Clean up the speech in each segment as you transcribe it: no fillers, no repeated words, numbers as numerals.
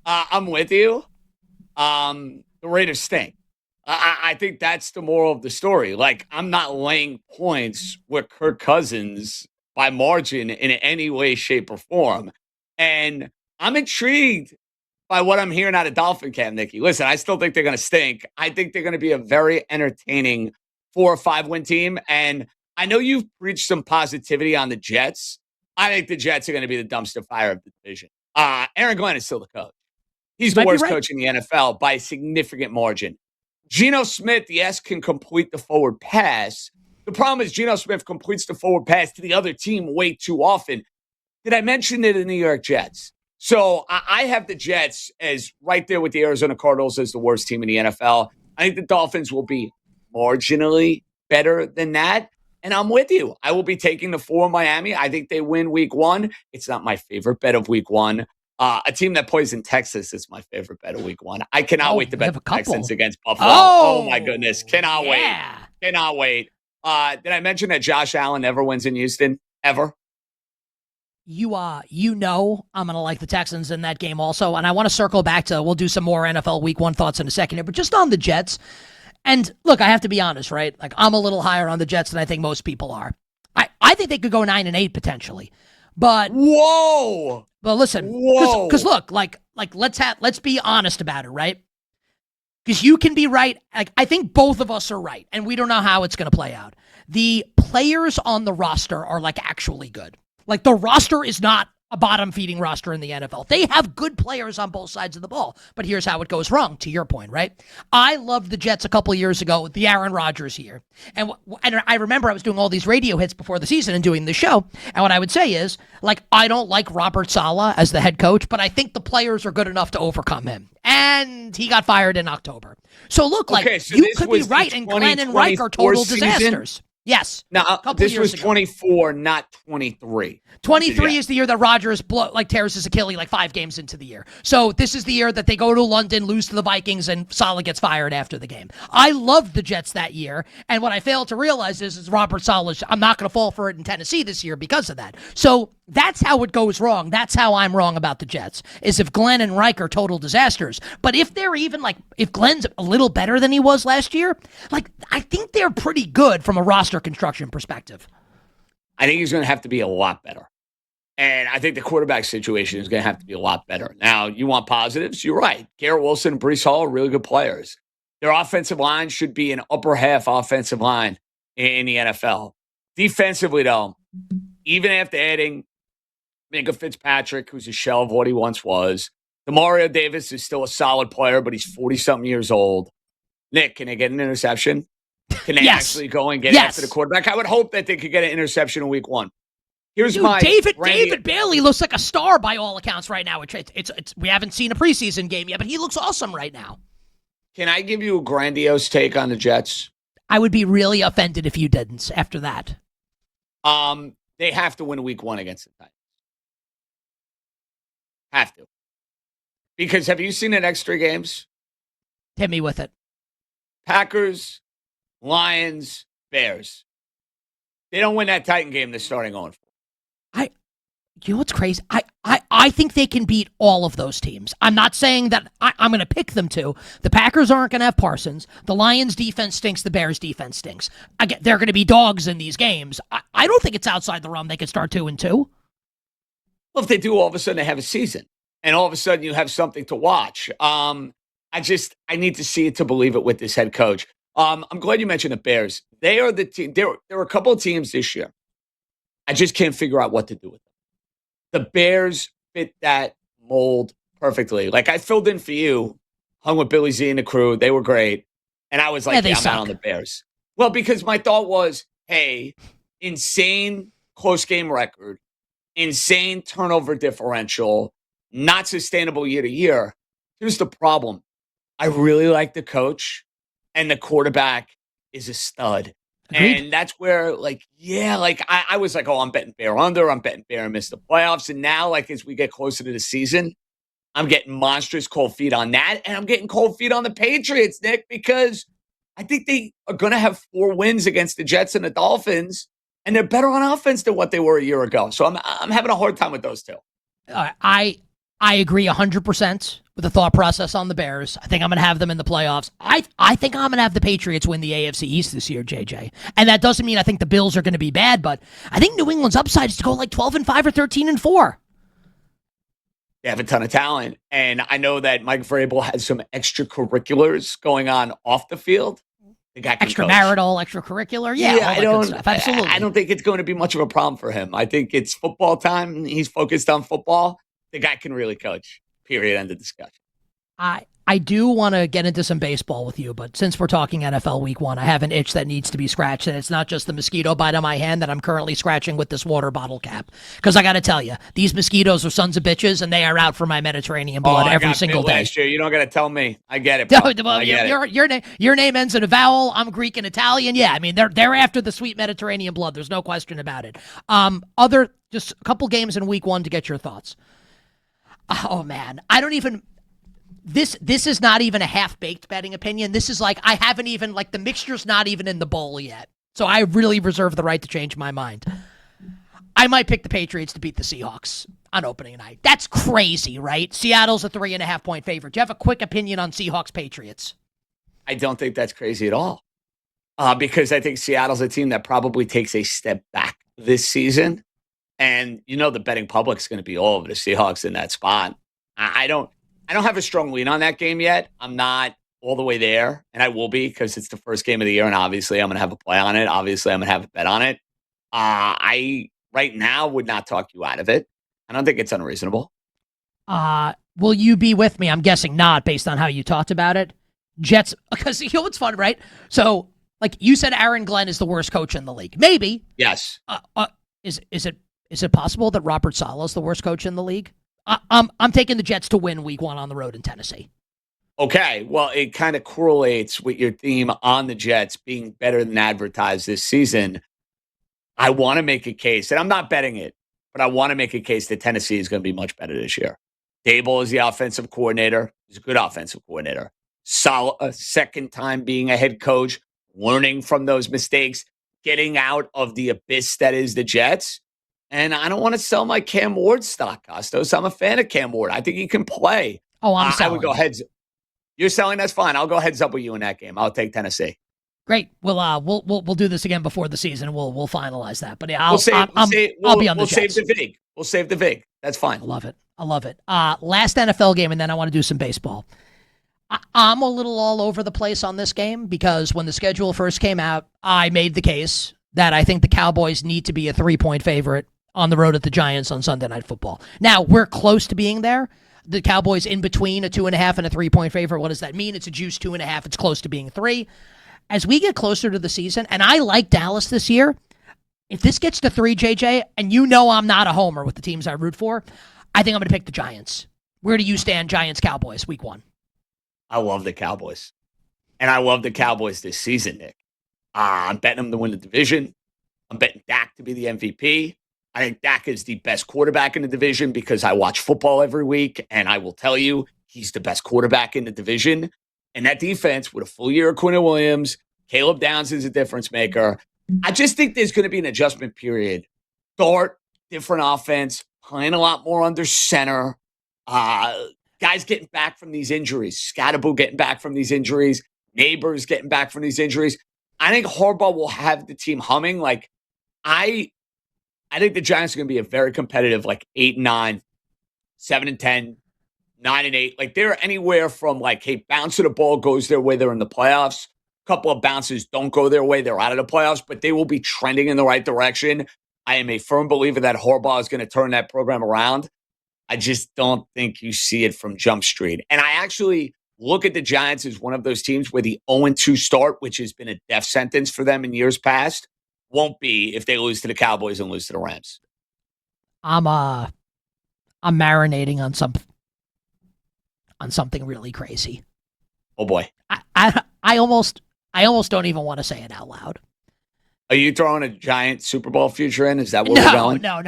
I'm with you. The Raiders stink. I think that's the moral of the story. Like, I'm not laying points with Kirk Cousins by margin in any way, shape, or form. And I'm intrigued by what I'm hearing out of Dolphin camp, Nikki. Listen, I still think they're going to stink. I think they're going to be a very entertaining 4 or 5 win team. And I know you've preached some positivity on the Jets. I think the Jets are going to be the dumpster fire of the division. Aaron Glenn is still the coach. He's You the might be worst right. coach in the NFL by a significant margin. Geno Smith, yes, can complete the forward pass. The problem is Geno Smith completes the forward pass to the other team way too often. Did I mention it in the New York Jets? So I have the Jets as right there with the Arizona Cardinals as the worst team in the NFL. I think the Dolphins will be marginally better than that. And I'm with you. I will be taking the 4 in Miami. I think they win week 1. It's not my favorite bet of week 1. A team that plays in Texas is my favorite bet of week 1. I cannot wait to We bet have the a couple. Texans against Buffalo. Oh my goodness. Cannot wait. Yeah. Cannot wait. Did I mention that Josh Allen never wins in Houston? Ever? You know I'm going to like the Texans in that game also. And I want to circle back to, we'll do some more NFL week 1 thoughts in a second here, but just on the Jets. And look, I have to be honest, right? Like, I'm a little higher on the Jets than I think most people are. I think they could go 9-8 potentially. But whoa. But listen, because look, like let's be honest about it, right? Because you can be right. Like, I think both of us are right, and we don't know how it's going to play out. The players on the roster are like actually good. Like, the roster is not a bottom-feeding roster in the NFL. They have good players on both sides of the ball. But here's how it goes wrong, to your point, right? I loved the Jets a couple of years ago with the Aaron Rodgers year. And I remember I was doing all these radio hits before the season and doing the show. And what I would say is, like, I don't like Robert Saleh as the head coach, but I think the players are good enough to overcome him. And he got fired in October. So look, like, so you could be right, and Glenn and Reich are total disasters. Yes. Now, this was 24, not 23. 23 is the year that Rodgers tears his Achilles like 5 games into the year. So this is the year that they go to London, lose to the Vikings, and Saleh gets fired after the game. I loved the Jets that year, and what I failed to realize is Robert Saleh, I'm not going to fall for it in Tennessee this year because of that. So that's how it goes wrong. That's how I'm wrong about the Jets, is if Glenn and Reich are total disasters. But if they're even if Glenn's a little better than he was last year, I think they're pretty good from a roster construction perspective. I think he's going to have to be a lot better. And I think the quarterback situation is going to have to be a lot better. Now, you want positives? You're right. Garrett Wilson and Breece Hall are really good players. Their offensive line should be an upper half offensive line in the NFL. Defensively, though, even after adding Minka Fitzpatrick, who's a shell of what he once was, Demario Davis is still a solid player, but he's 40-something years old. Nick, can they get an interception? Can they actually go and get after the quarterback? I would hope that they could get an interception in week 1. David Bailey looks like a star by all accounts right now. We haven't seen a preseason game yet, but he looks awesome right now. Can I give you a grandiose take on the Jets? I would be really offended if you didn't after that. They have to win week 1 against the Titans. Have to. Because have you seen the next 3 games? Hit me with it. Packers, Lions, Bears. They don't win that Titan game, they're starting 0-4. You know what's crazy? I think they can beat all of those teams. I'm not saying that I'm going to pick them to. The Packers aren't going to have Parsons. The Lions' defense stinks. The Bears' defense stinks. They're going to be dogs in these games. I don't think it's outside the realm they could start 2-2. Well, if they do, all of a sudden they have a season. And all of a sudden you have something to watch. I need to see it to believe it with this head coach. I'm glad you mentioned the Bears. They are the team. There were a couple of teams this year. I just can't figure out what to do with them. The Bears fit that mold perfectly. Like, I filled in for you, hung with Billy Z and the crew. They were great. And I was like, I'm out on the Bears. Well, because my thought was, hey, insane close game record, insane turnover differential, not sustainable year to year. Here's the problem. I really like the coach, and the quarterback is a stud. Agreed. And that's where, I was like, I'm betting Bear under. I'm betting Bear and miss the playoffs. And now, as we get closer to the season, I'm getting monstrous cold feet on that. And I'm getting cold feet on the Patriots, Nick, because I think they are going to have 4 wins against the Jets and the Dolphins. And they're better on offense than what they were a year ago. So I'm having a hard time with those two. I agree 100% with the thought process on the Bears. I think I'm going to have them in the playoffs. I think I'm going to have the Patriots win the AFC East this year, JJ. And that doesn't mean I think the Bills are going to be bad, but I think New England's upside is to go like 12-5 or 13-4. They have a ton of talent. And I know that Mike Vrabel has some extracurriculars going on off the field. The guy can extramarital, extracurricular. Yeah, all that good stuff. Absolutely. I don't think it's going to be much of a problem for him. I think it's football time. He's focused on football. The guy can really coach. Period. End of discussion. I do want to get into some baseball with you, but since we're talking NFL Week 1, I have an itch that needs to be scratched, and it's not just the mosquito bite on my hand that I'm currently scratching with this water bottle cap. Because I got to tell you, these mosquitoes are sons of bitches, and they are out for my Mediterranean blood every single day. Last year. You don't got to tell me. I get it, bro. Your name ends in a vowel. I'm Greek and Italian. Yeah, I mean, they're after the sweet Mediterranean blood. There's no question about it. Just a couple games in Week 1 to get your thoughts. Oh, man. I don't even... This is not even a half-baked betting opinion. This is like, I haven't even, like, the mixture's not even in the bowl yet. So I really reserve the right to change my mind. I might pick the Patriots to beat the Seahawks on opening night. That's crazy, right? Seattle's a 3.5-point favorite. Do you have a quick opinion on Seahawks-Patriots? I don't think that's crazy at all. Because I think Seattle's a team that probably takes a step back this season. And, the betting public's going to be all over the Seahawks in that spot. I don't have a strong lean on that game yet. I'm not all the way there, and I will be because it's the first game of the year, and obviously I'm going to have a play on it. Obviously, I'm going to have a bet on it. I, right now, would not talk you out of it. I don't think it's unreasonable. Will you be with me? I'm guessing not, based on how you talked about it. Jets, because you know what's fun, right? So, like you said, Aaron Glenn is the worst coach in the league. Maybe. Yes. Is it possible that Robert Saleh is the worst coach in the league? I'm taking the Jets to win Week 1 on the road in Tennessee. Okay, well, it kind of correlates with your theme on the Jets being better than advertised this season. I want to make a case, and I'm not betting it, but I want to make a case that Tennessee is going to be much better this year. Dable is the offensive coordinator. He's a good offensive coordinator. Saleh, a second time being a head coach, learning from those mistakes, getting out of the abyss that is the Jets. And I don't want to sell my Cam Ward stock, Kostos. I'm a fan of Cam Ward. I think he can play. Oh, I'm selling. I would go heads. You're selling. That's fine. I'll go heads up with you in that game. I'll take Tennessee. Great. We'll do this again before the season. We'll finalize that. But yeah, I'll be on the Jets. Save the vig. We'll save the vig. That's fine. I love it. Last NFL game, and then I want to do some baseball. I'm a little all over the place on this game because when the schedule first came out, I made the case that I think the Cowboys need to be a 3-point favorite on the road at the Giants on Sunday Night Football. Now, we're close to being there. The Cowboys in between a 2.5 and a 3-point favorite. What does that mean? It's a juice 2.5. It's close to being 3. As we get closer to the season, and I like Dallas this year, if this gets to 3, JJ, and I'm not a homer with the teams I root for, I think I'm going to pick the Giants. Where do you stand, Giants-Cowboys, Week 1? I love the Cowboys. And I love the Cowboys this season, Nick. I'm betting them to win the division. I'm betting Dak to be the MVP. I think Dak is the best quarterback in the division because I watch football every week, and I will tell you, he's the best quarterback in the division. And that defense, with a full year of Quinn Williams, Caleb Downs is a difference maker. I just think there's going to be an adjustment period. Start, different offense, playing a lot more under center. Guys getting back from these injuries. Scatterbo getting back from these injuries. Neighbors getting back from these injuries. I think Harbaugh will have the team humming. I think the Giants are going to be a very competitive, 8-9, 7-10, 9-8. They're anywhere from hey, bounce of the ball goes their way, they're in the playoffs. A couple of bounces don't go their way, they're out of the playoffs, but they will be trending in the right direction. I am a firm believer that Harbaugh is going to turn that program around. I just don't think you see it from Jump Street. And I actually look at the Giants as one of those teams where the 0-2 start, which has been a death sentence for them in years past, won't be if they lose to the Cowboys and lose to the Rams. I'm marinating on something really crazy. Oh boy. I almost don't even want to say it out loud. Are you throwing a giant Super Bowl future in? Is that where we're going? No.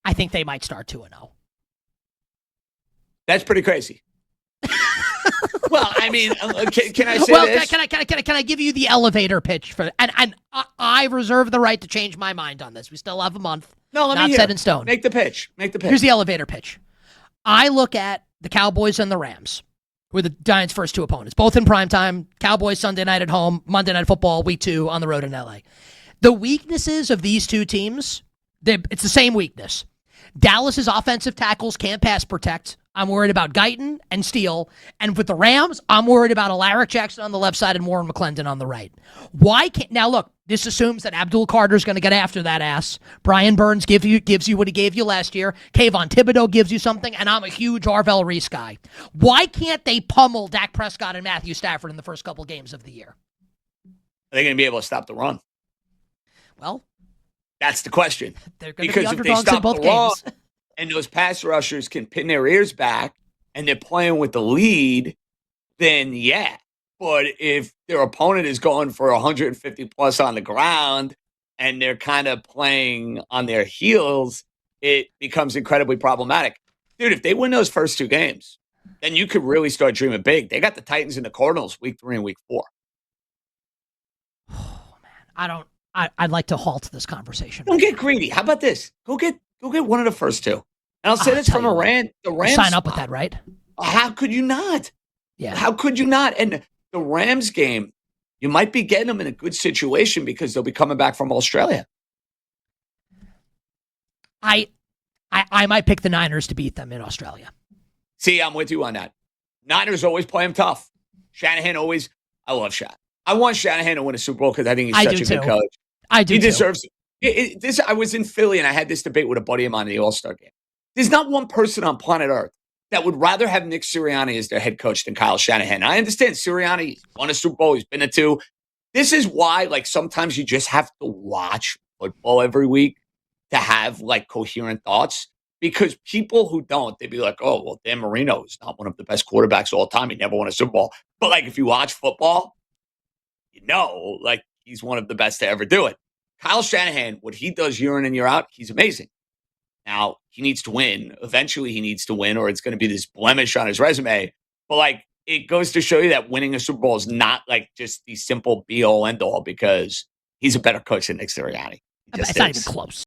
I think they might start 2-0. That's pretty crazy. Well, I mean, can I say well, this? Can I give you the elevator pitch for? And I reserve the right to change my mind on this. We still have a month. No, let me not hear. Set in stone. Make the pitch. Make the pitch. Here's the elevator pitch. I look at the Cowboys and the Rams, who are the Giants' first two opponents, both in primetime. Cowboys Sunday night at home, Monday Night Football, week 2 on the road in LA. The weaknesses of these two teams, it's the same weakness. Dallas's offensive tackles can't pass protect. I'm worried about Guyton and Steele. And with the Rams, I'm worried about Alaric Jackson on the left side and Warren McClendon on the right. Why can't now look, this assumes that Abdul Carter's going to get after that ass. Brian Burns gives you what he gave you last year. Kayvon Thibodeau gives you something, and I'm a huge Arvell Reese guy. Why can't they pummel Dak Prescott and Matthew Stafford in the first couple games of the year? Are they going to be able to stop the run? Well, that's the question. They're going to be underdogs in both games. Run, and those pass rushers can pin their ears back and they're playing with the lead, then yeah. But if their opponent is going for 150 plus on the ground and they're kind of playing on their heels, it becomes incredibly problematic. Dude, if they win those first 2 games, then you could really start dreaming big. They got the Titans and the Cardinals week 3 and week 4. Oh, man. I'd like to halt this conversation. Don't get greedy. How about this? Go get one of the first 2. And I'll say this from the Rams. Sign up with that, right? How could you not? Yeah. How could you not? And the Rams game, you might be getting them in a good situation because they'll be coming back from Australia. I might pick the Niners to beat them in Australia. See, I'm with you on that. Niners always play them tough. Shanahan always, I love Shanahan. I want Shanahan to win a Super Bowl because I think he's such a good coach. I do. He deserves it. I was in Philly and I had this debate with a buddy of mine in the All-Star game. There's not one person on planet Earth that would rather have Nick Sirianni as their head coach than Kyle Shanahan. I understand Sirianni won a Super Bowl. He's been to 2. This is why, like, sometimes you just have to watch football every week to have, like, coherent thoughts. Because people who don't, they'd be like, oh, well, Dan Marino is not one of the best quarterbacks of all time. He never won a Super Bowl. But, like, if you watch football, you know, like, he's one of the best to ever do it. Kyle Shanahan, what he does year in and year out, he's amazing. Now, he needs to win. Eventually, he needs to win, or it's going to be this blemish on his resume. But, like, it goes to show you that winning a Super Bowl is not, like, just the simple be-all, end-all, because he's a better coach than Nick Sirianni. It's not even close.